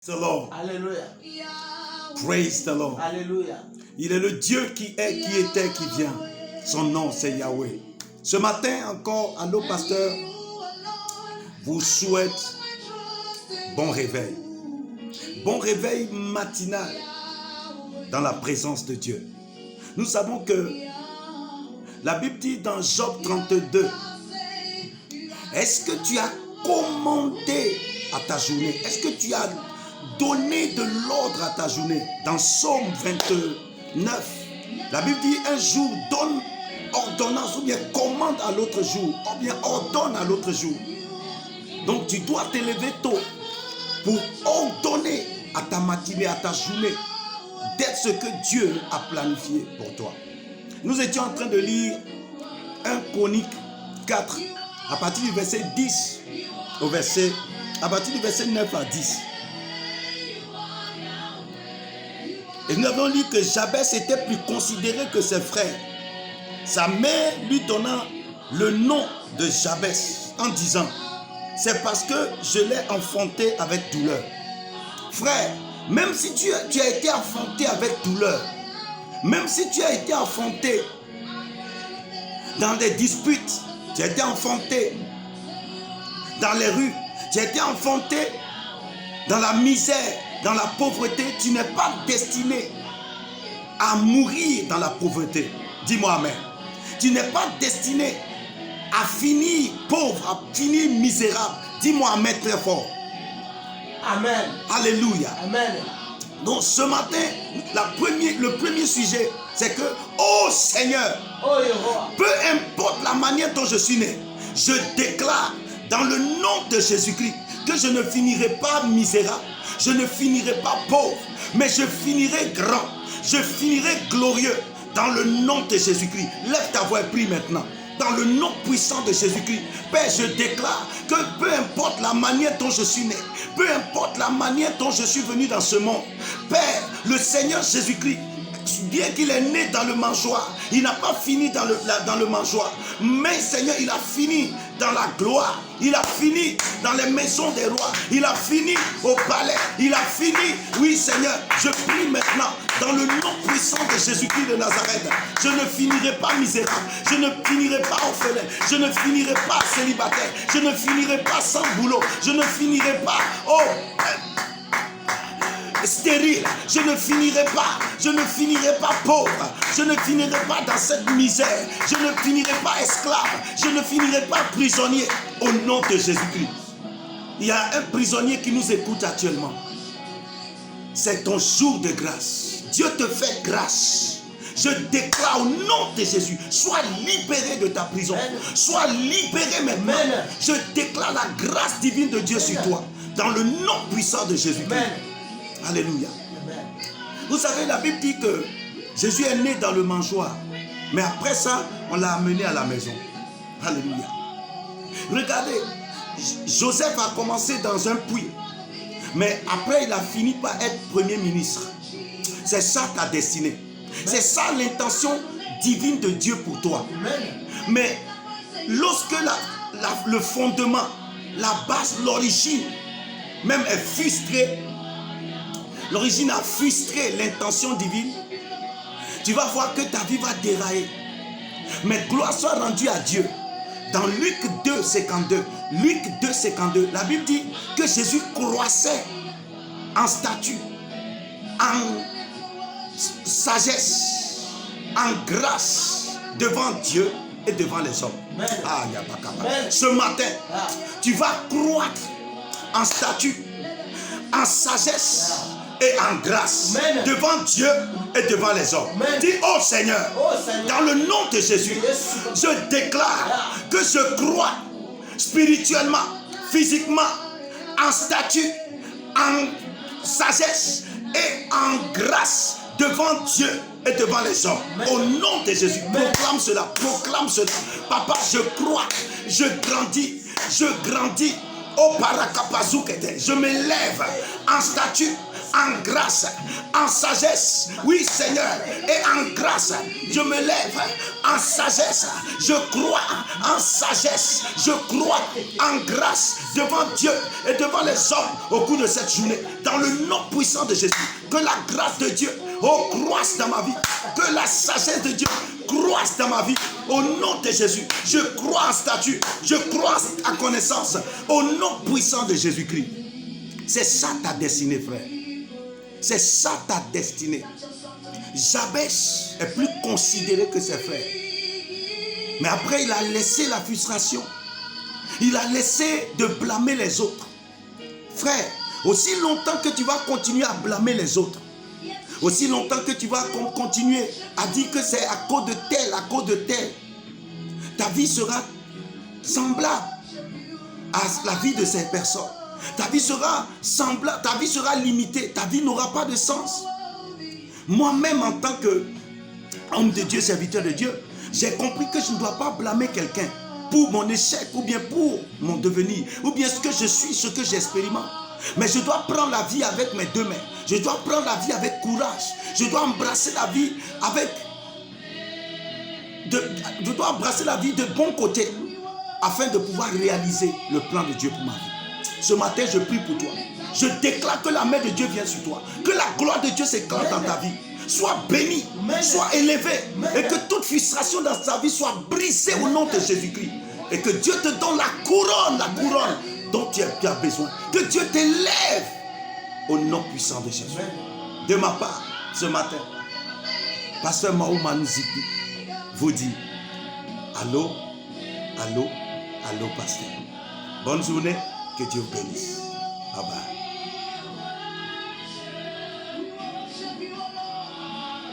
the Lord. Alléluia. Praise the Lord. Alléluia. Il est le Dieu qui est, qui était, qui vient. Son nom, c'est Yahweh. Ce matin encore, allô pasteur, vous souhaite bon réveil. Bon réveil matinal dans la présence de Dieu. Nous savons que la Bible dit dans Job 32, est-ce que tu as commandé à ta journée? Est-ce que tu as donné de l'ordre à ta journée? Dans Psaume 29, la Bible dit un jour donne ordonnance ou bien commande à l'autre jour ou bien ordonne à l'autre jour. Donc tu dois te lever tôt pour ordonner à ta matinée, à ta journée d'être ce que Dieu a planifié pour toi. Nous étions en train de lire 1 Chronique 4 à partir du verset 10 à partir du verset 9 à 10. Et nous avons lu que Jabès était plus considéré que ses frères. Sa mère lui donna le nom de Jabès en disant, c'est parce que je l'ai enfanté avec douleur. Frère, même si tu as été enfanté avec douleur, même si tu as été enfanté dans des disputes, tu as été enfanté dans les rues, tu as été enfanté dans la misère, dans la pauvreté, tu n'es pas destiné à mourir dans la pauvreté. Dis-moi amen. Tu n'es pas destiné à finir pauvre, à finir misérable. Dis-moi amen très fort. Amen. Alléluia. Amen. Donc ce matin, le premier sujet, c'est que, oh Seigneur, Oh Yehova, peu importe la manière dont je suis né, je déclare dans le nom de Jésus-Christ que je ne finirai pas misérable, je ne finirai pas pauvre, mais je finirai grand, je finirai glorieux dans le nom de Jésus-Christ. Lève ta voix et prie maintenant. Dans le nom puissant de Jésus-Christ, Père, je déclare que peu importe la manière dont je suis né, peu importe la manière dont je suis venu dans ce monde, Père, le Seigneur Jésus-Christ, bien qu'il est né dans le mangeoire, il n'a pas fini dans le mangeoire, mais Seigneur, il a fini dans la gloire, il a fini dans les maisons des rois, il a fini au palais, il a fini, oui Seigneur, je prie maintenant dans le nom puissant de Jésus-Christ de Nazareth, je ne finirai pas misérable, je ne finirai pas orphelin, je ne finirai pas célibataire, je ne finirai pas sans boulot, je ne finirai pas, stérile, je ne finirai pas pauvre, je ne finirai pas dans cette misère, je ne finirai pas esclave, je ne finirai pas prisonnier au nom de Jésus-Christ. Il y a un prisonnier qui nous écoute actuellement. C'est ton jour de grâce. Dieu te fait grâce. Je déclare au nom de Jésus, sois libéré de ta prison, sois libéré maintenant. Je déclare la grâce divine de Dieu sur toi, dans le nom puissant de Jésus-Christ. Alléluia. Vous savez, la Bible dit que Jésus est né dans le mangeoire, mais après ça, on l'a amené à la maison. Alléluia. Regardez, Joseph a commencé dans un puits, mais après il a fini par être premier ministre. C'est ça ta destinée. C'est ça l'intention divine de Dieu pour toi. Mais lorsque le fondement, la base, l'origine même est frustrée, l'origine a frustré l'intention divine, tu vas voir que ta vie va dérailler. Mais gloire soit rendue à Dieu. Dans Luc 2, 52, la Bible dit que Jésus croissait en stature, en sagesse, en grâce devant Dieu et devant les hommes. Ah, ce matin, tu vas croître en stature, en sagesse et en grâce devant Dieu et devant les hommes. Dis, oh Seigneur, dans le nom de Jésus, je déclare que je crois spirituellement, physiquement, en statut, en sagesse et en grâce devant Dieu et devant les hommes. Au nom de Jésus, proclame cela, proclame cela. Papa, je crois, je grandis. Oh Parakapazukete, je me lève en statut, en grâce, en sagesse. Oui, Seigneur. Et en grâce, je me lève en sagesse. Je crois en sagesse. Je crois en grâce devant Dieu et devant les hommes au cours de cette journée. Dans le nom puissant de Jésus. Que la grâce de Dieu croisse dans ma vie. Que la sagesse de Dieu croisse dans ma vie. Au nom de Jésus. Je crois en statut. Je crois en connaissance. Au nom puissant de Jésus-Christ. C'est ça ta destinée, frère. C'est ça ta destinée. Jabez est plus considéré que ses frères. Mais après, il a laissé la frustration. Il a laissé de blâmer les autres. Frère, aussi longtemps que tu vas continuer à blâmer les autres, aussi longtemps que tu vas continuer à dire que c'est à cause de tel, ta vie sera semblable à la vie de ces personnes. Ta vie sera semblable, ta vie sera limitée, ta vie n'aura pas de sens. Moi-même, en tant qu'homme de Dieu, serviteur de Dieu, j'ai compris que je ne dois pas blâmer quelqu'un pour mon échec, ou bien pour mon devenir, ou bien ce que je suis, ce que j'expérimente. Mais je dois prendre la vie avec mes deux mains. Je dois prendre la vie avec courage. Je dois embrasser la vie je dois embrasser la vie de bon côté afin de pouvoir réaliser le plan de Dieu pour ma vie. Ce matin, je prie pour toi. Je déclare que la main de Dieu vient sur toi. Que la gloire de Dieu s'éclate dans ta vie. Sois béni, sois élevé. Et que toute frustration dans ta vie soit brisée au nom de Jésus-Christ. Et que Dieu te donne la couronne dont tu as besoin. Que Dieu t'élève au nom puissant de Jésus. De ma part, ce matin, Pasteur Mahou Manouzikou vous dit allô, allô, allô, pasteur. Bonne journée, que Dieu vous bénisse. Bye bye.